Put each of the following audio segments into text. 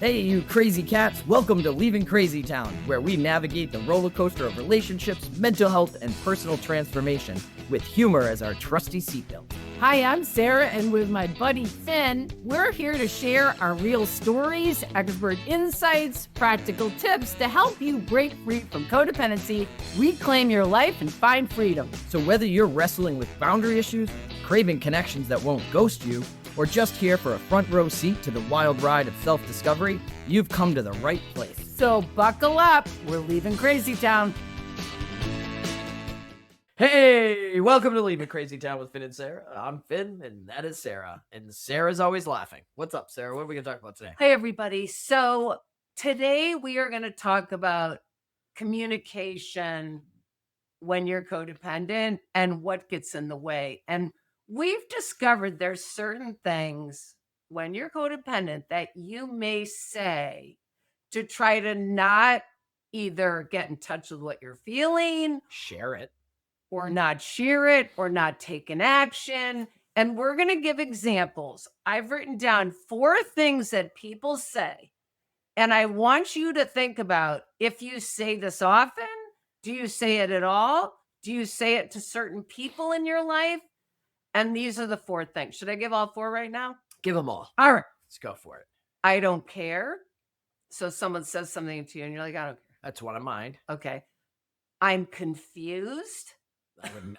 Hey, you crazy cats, welcome to Leaving CrazyTown, where we navigate the roller coaster of relationships, mental health, and personal transformation with humor as our trusty seatbelt. Hi, I'm Sarah, and with my buddy Finn, we're here to share our real stories, expert insights, practical tips to help you break free from codependency, reclaim your life, and find freedom. So whether you're wrestling with boundary issues, craving connections that won't ghost you, or just here for a front row seat to the wild ride of self-discovery, you've come to the right place. So buckle up, we're leaving CrazyTown. Hey, welcome to Leaving CrazyTown with Finn and Sarah. I'm Finn, and that is Sarah. And Sarah's always laughing. What's up, Sarah? What are we going to talk about today? Hey, everybody. So today we are going to talk about communication when you're codependent and what gets in the way. And we've discovered there's certain things when you're codependent that you may say to try to not either get in touch with what you're feeling, Share it. or not share it, or not take an action. And we're going to give examples. I've written down 4 things that people say. And I want you to think about if you say this often, do you say it at all? Do you say it to certain people in your life? And these are the 4 things. Should I give all 4 right now? Give them all. All right. Let's go for it. I don't care. So someone says something to you and you're like, I don't care. That's one of mine. Okay. I'm confused.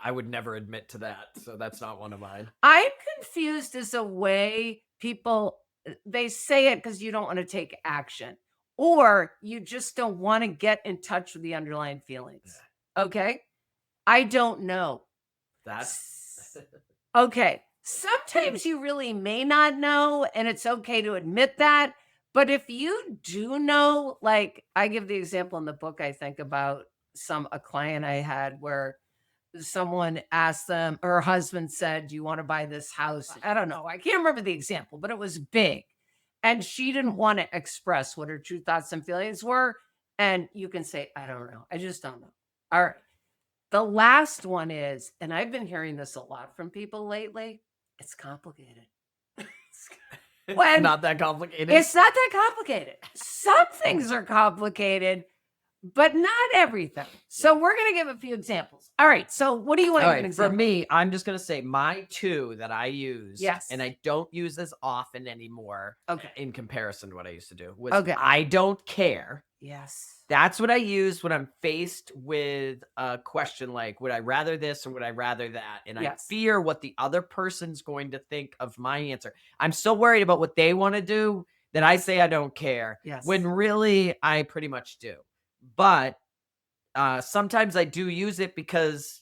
I would never admit to that, so that's not one of mine. I'm confused is a way people, they say it because you don't want to take action, or you just don't want to get in touch with the underlying feelings. Okay. I don't know. That's okay. Sometimes you really may not know, and it's okay to admit that. But if you do know, like I give the example in the book, I think about a client I had where someone asked them, her husband said, do you want to buy this house? I don't know. I can't remember the example, but it was big. And she didn't want to express what her true thoughts and feelings were. And you can say, I don't know. I just don't know. All right. The last one is, and I've been hearing this a lot from people lately, it's complicated. When not that complicated. It's not that complicated. Some things are complicated, but not everything. So we're going to give a few examples. All right. So what do you want to give an example? For me, I'm just going to say my 2 that I use. Yes. And I don't use as often anymore. Okay. In comparison to what I used to do. Was okay. I don't care. Yes. That's what I use when I'm faced with a question like, would I rather this or would I rather that? And I fear what the other person's going to think of my answer. I'm so worried about what they want to do that I say I don't care. Yes. When really I pretty much do. But sometimes I do use it because,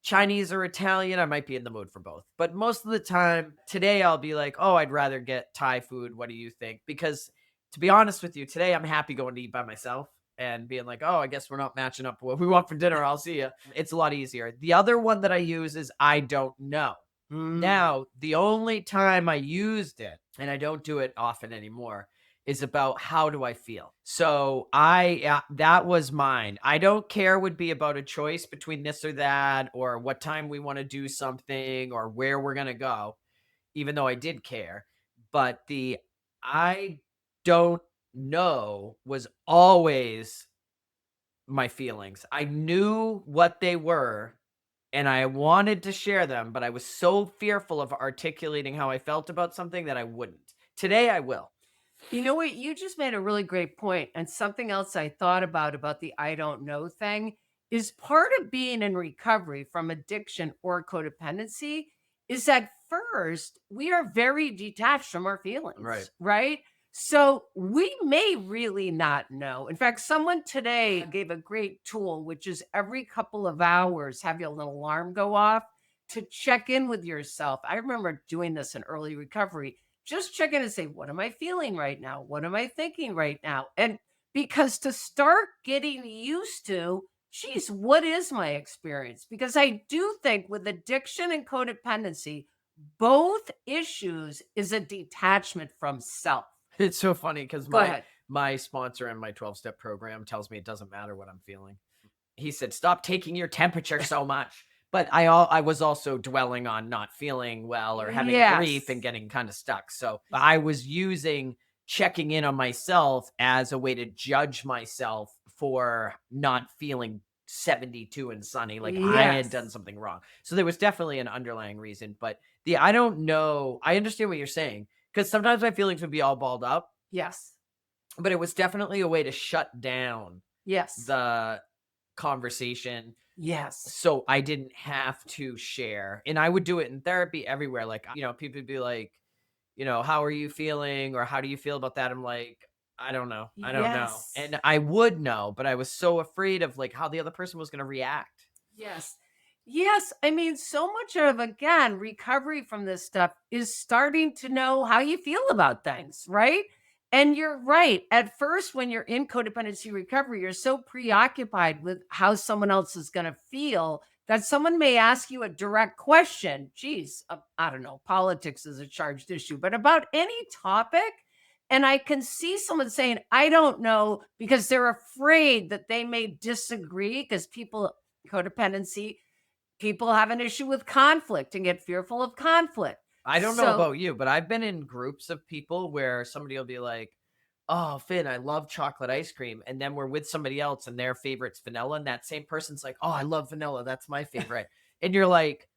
Chinese or Italian, I might be in the mood for both. But most of the time today I'll be like, oh, I'd rather get Thai food. What do you think? Because to be honest with you, today I'm happy going to eat by myself and being like, oh, I guess we're not matching up what we want for dinner. I'll see you. It's a lot easier. The other one that I use is I don't know. Now, the only time I used it, and I don't do it often anymore, is about how do I feel? So that was mine. I don't care would be about a choice between this or that, or what time we want to do something, or where we're going to go, even though I did care. But the I don't know was always my feelings. I knew what they were and I wanted to share them, but I was so fearful of articulating how I felt about something that I wouldn't. Today I will. You know what? You just made a really great point. And something else I thought about the I don't know thing is part of being in recovery from addiction or codependency is that first we are very detached from our feelings, right? So we may really not know. In fact, someone today gave a great tool, which is every couple of hours, have your little alarm go off to check in with yourself. I remember doing this in early recovery. Just check in and say, what am I feeling right now? What am I thinking right now? And because to start getting used to, geez, what is my experience? Because I do think with addiction and codependency, both issues is a detachment from self. It's so funny because my sponsor in my 12-step program tells me it doesn't matter what I'm feeling. He said, stop taking your temperature so much. But I was also dwelling on not feeling well or having grief and getting kind of stuck. So I was using checking in on myself as a way to judge myself for not feeling 72 and sunny, like I had done Yes. something wrong. So there was definitely an underlying reason, but the I don't know, I understand what you're saying because sometimes my feelings would be all balled up, Yes. but it was definitely a way to shut down Yes. the conversation Yes. so I didn't have to share. And I would do it in therapy everywhere. Like, people would be like, how are you feeling? Or how do you feel about that? I'm like, I don't know. I don't know. Yes. And I would know, but I was so afraid of like how the other person was going to react. Yes. Yes. I mean, so much of, again, recovery from this stuff is starting to know how you feel about things, right? And you're right. At first, when you're in codependency recovery, you're so preoccupied with how someone else is going to feel that someone may ask you a direct question. Geez, I don't know, politics is a charged issue, but about any topic. And I can see someone saying, I don't know, because they're afraid that they may disagree because codependency, people have an issue with conflict and get fearful of conflict. I don't know So, about you, but I've been in groups of people where somebody will be like, "Oh, Finn, I love chocolate ice cream." And then we're with somebody else and their favorite's vanilla. And that same person's like, "Oh, I love vanilla. That's my favorite." And you're like,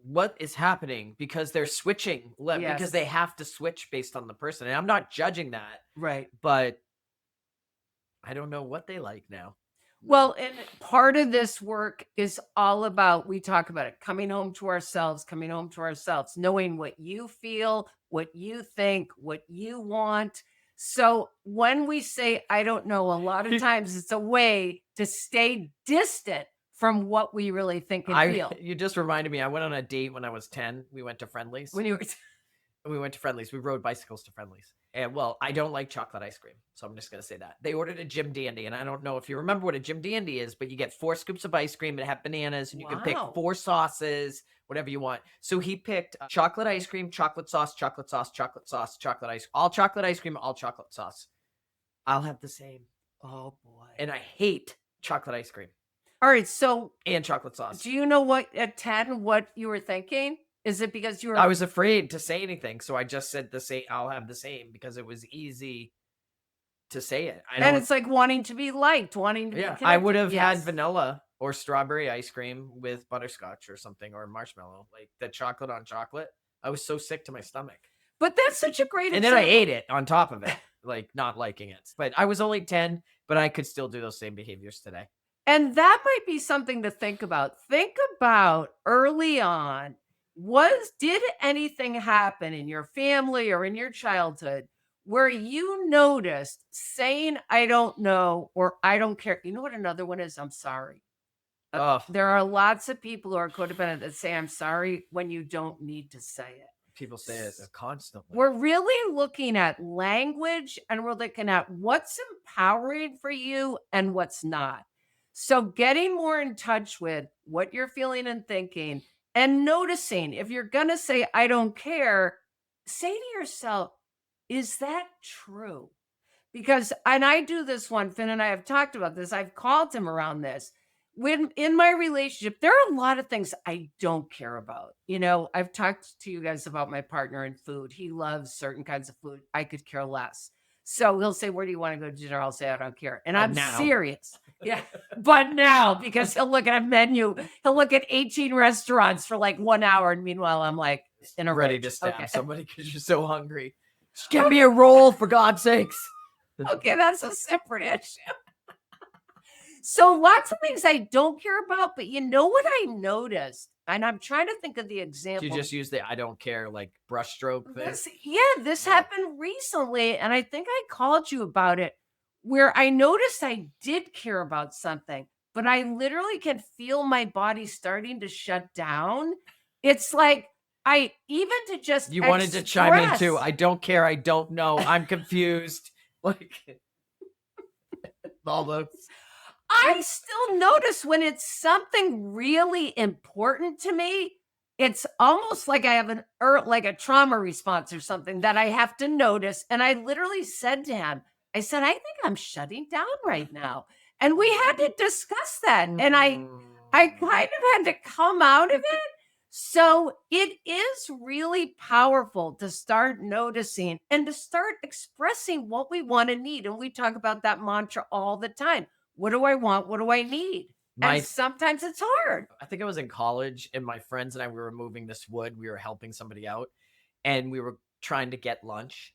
what is happening? Because they're switching, because they yes, have to switch based on the person. And I'm not judging that, right. but I don't know what they like now. Well, and part of this work is all about, we talk about it, coming home to ourselves, knowing what you feel, what you think, what you want. So when we say, I don't know, a lot of times it's a way to stay distant from what we really think and I feel. You just reminded me. I went on a date when I was 10. We went to Friendly's. When you were, We went to Friendly's. We rode bicycles to Friendly's. And well, I don't like chocolate ice cream, so I'm just gonna say that. They ordered a Jim Dandy, and I don't know if you remember what a Jim Dandy is, but you get 4 scoops of ice cream and have bananas, and you can pick wow. 4 sauces, whatever you want. So he picked chocolate ice cream, chocolate sauce, chocolate sauce, chocolate sauce, chocolate ice, all chocolate ice cream, all chocolate sauce. I'll have the same. Oh boy. And I hate chocolate ice cream All right. So and chocolate sauce. do you know what at 10 what you were thinking? Is it because you I were, was afraid to say anything, so I just said the same. I'll have the same because it was easy to say it. I and don't. it's like wanting to be liked, wanting to be Yeah, I would connected. have had Yes. vanilla or strawberry ice cream with butterscotch or something or marshmallow, like the chocolate on chocolate. I was so sick to my stomach. But that's such a great And then I ate example. it on top of it, like not liking it. But I was only 10, but I could still do those same behaviors today. And that might be something to think about. Think about early on, did anything happen in your family or in your childhood where you noticed saying I don't know or I don't care? You know what another one is? I'm sorry. Oh, There are lots of people who are codependent that say I'm sorry when you don't need to say it. people say it constantly. We're really looking at language and we're looking at what's empowering for you and what's not. So, getting more in touch with what you're feeling and thinking and noticing if you're going to say, I don't care, say to yourself, is that true? Because, and I do this one, Finn and I have talked about this. I've called him around this. When in my relationship, there are a lot of things I don't care about. I've talked to you guys about my partner and food. He loves certain kinds of food. I could care less. So he'll say, where do you want to go to dinner? I'll say, I don't care. And I'm Now, serious. Yeah. But now, because he'll look at a menu, he'll look at 18 restaurants for like 1 hour. And meanwhile, I'm like in a ready rage. to Okay. stab somebody because you're so hungry. Just get me a roll, for God's sakes. Okay. That's a separate issue. So lots of things I don't care about, but you know what I noticed? And I'm trying to think of the Do you example. just use the I don't care like brushstroke thing? This Yeah. happened recently, and I think I called you about it, where I noticed I did care about something, but I literally can feel my body starting to shut down. It's like I even to just You wanted to chime in too. express. I don't care. I don't know. I'm confused. Like all those. I still notice when it's something really important to me, it's almost like I have like a trauma response or something that I have to notice. And I literally said to him, I said, I think I'm shutting down right now. And we had to discuss that. And I Mm. kind of had to come out of it. So it is really powerful to start noticing and to start expressing what we want and need. And we talk about that mantra all the time. What do I want? What do I need? And My sometimes it's hard. I think I was in college and my friends and I, we were moving this wood. We were helping somebody out and we were trying to get lunch.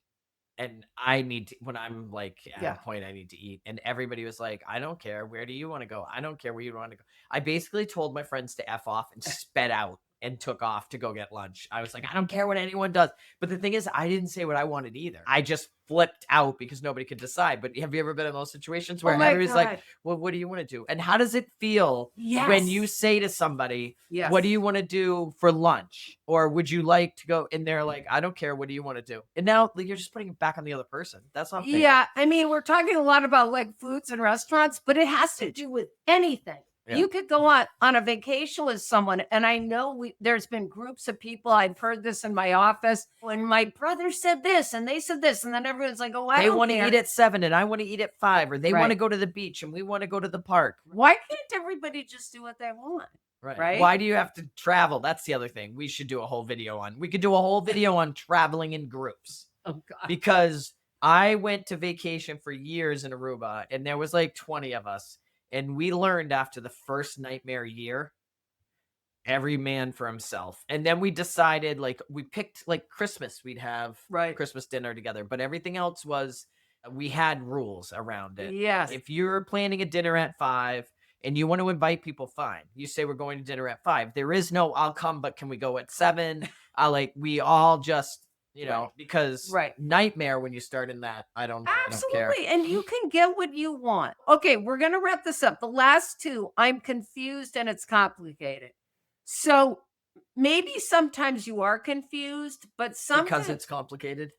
And I need to, when I'm like at a Yeah. point I need to eat. And everybody was like, I don't care. Where do you want to go? I don't care where you want to go. I basically told my friends to F off and sped out and took off to go get lunch. I was like, I don't care what anyone does. But the thing is, I didn't say what I wanted either. I just flipped out because nobody could decide. But have you ever been in those situations Oh where my everybody's like, God. well, what do you want to do? And how does it feel when you Yes. say to somebody, what do Yes. you want to do for lunch? Or would you like to go? And they're like, I don't care. What do you want to do? And now like, you're just putting it back on the other person. That's not fair. Yeah, I mean, we're talking a lot about like foods and restaurants, but it has to do with anything. Yeah. You could go on a vacation with someone, and I know there's been groups of people. I've heard this in my office when my brother said this and they said this, and then everyone's like, "Oh, I They don't want to care." eat at 7 and I want to eat at 5, or they want to Right. go to the beach and we want to go to the park. Why can't everybody just do what they want? Right. Right? Why do you have to travel? That's the other thing. We should do a whole video on. We could do a whole video on traveling in groups Oh God. because I went to vacation for years in Aruba and there was like 20 of us and we learned after the first nightmare year every man for himself. And then we decided like we picked like Christmas, we'd have Right. Christmas dinner together, but everything else was we had rules around it. Yes. If you're planning a dinner at 5 and you want to invite people, fine. You say we're going to dinner at 5. There is no I'll come, but can we go at 7? Like we all just Right. because Right. nightmare when you start in that. I don't care. Absolutely. And you can get what you want. Okay, we're going to wrap this up. The last two, I'm confused and it's complicated. So maybe sometimes you are confused, but Because sometimes it's complicated.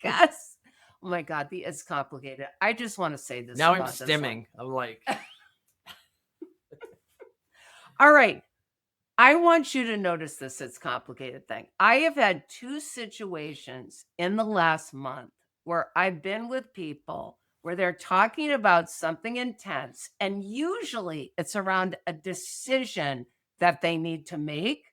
yes. Oh my God, the it's complicated. I just want to say this. Now I'm about this one. stimming. I'm like, All right. I want you to notice this it's complicated thing. I have had two situations in the last month where I've been with people where they're talking about something intense, and usually it's around a decision that they need to make.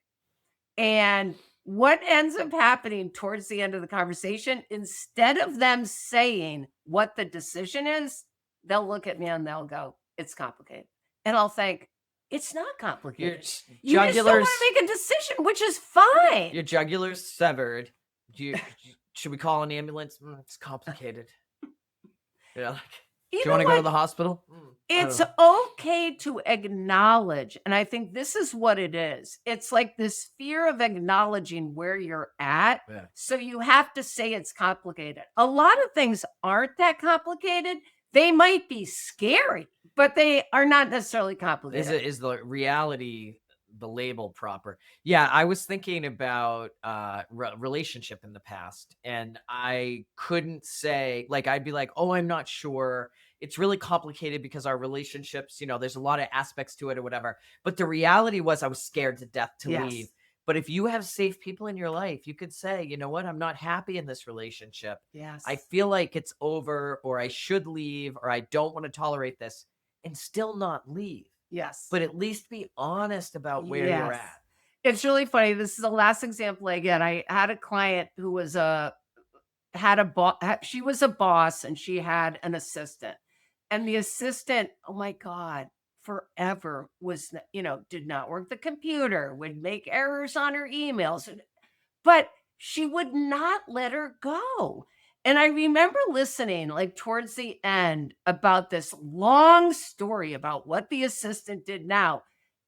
And what ends up happening towards the end of the conversation, instead of them saying what the decision is, they'll look at me and they'll go, it's complicated. And I'll think, it's not your complicated. You just don't jugular's want to make a decision, which is fine. your jugular's severed. Should we call an ambulance? It's complicated. Yeah. Like, do You you know want to go to what? the hospital? I don't It's know. okay to acknowledge, and I think this is what it is. It's like this fear of acknowledging where you're at. Yeah. So you have to say it's complicated. A lot of things aren't that complicated. They might be scary, but they are not necessarily complicated. Is the reality the label proper? Yeah, I was thinking about relationship in the past and I couldn't say like I'd be like, "Oh, I'm not sure. It's really complicated because our relationships, there's a lot of aspects to it or whatever." But the reality was I was scared to death to leave. Yes. But if you have safe people in your life, you could say, "You know what? I'm not happy in this relationship. Yes. I feel like it's over or I should leave or I don't want to tolerate this." And still not leave, Yes. but at least be honest about where you're Yes. at. It's really funny. This is the last example I get. I had a client who was had a boss. She was a boss and she had an assistant. And the assistant, oh my God, forever was, did not work the computer, would make errors on her emails. But she would not let her go. And I remember listening like towards the end about this long story about what the assistant did now.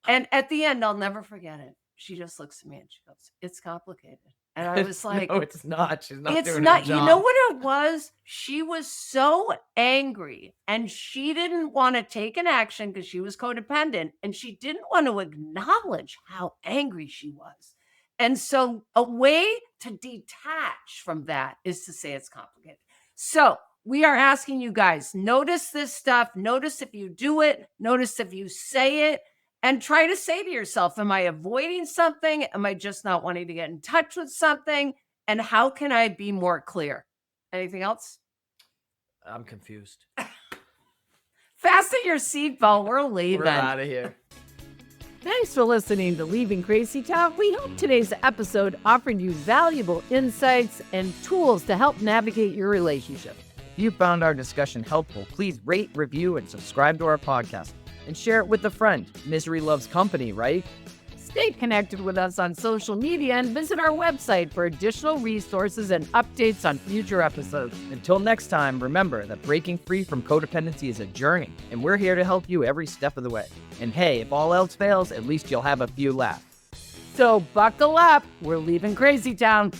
And at the end, I'll never forget it. She just looks at me and she goes, it's complicated. And I was like, No, it's not. She's not it's doing her not, you know job. what it was? She was so angry and she didn't want to take an action because she was codependent and she didn't want to acknowledge how angry she was. And so a way to detach from that is to say it's complicated. So we are asking you guys, notice this stuff. Notice if you do it. Notice if you say it. And try to say to yourself, am I avoiding something? Am I just not wanting to get in touch with something? And how can I be more clear? Anything else? I'm confused. Fasten your seatbelt. We're We're leaving. out of here. Thanks for listening to Leaving Crazy Town. We hope today's episode offered you valuable insights and tools to help navigate your relationship. If you found our discussion helpful, please rate, review, and subscribe to our podcast. And share it with a friend. Misery loves company, right? Stay connected with us on social media and visit our website for additional resources and updates on future episodes. Until next time, remember that breaking free from codependency is a journey, and we're here to help you every step of the way. And hey, if all else fails, at least you'll have a few laughs. So buckle up. We're leaving Crazy Town.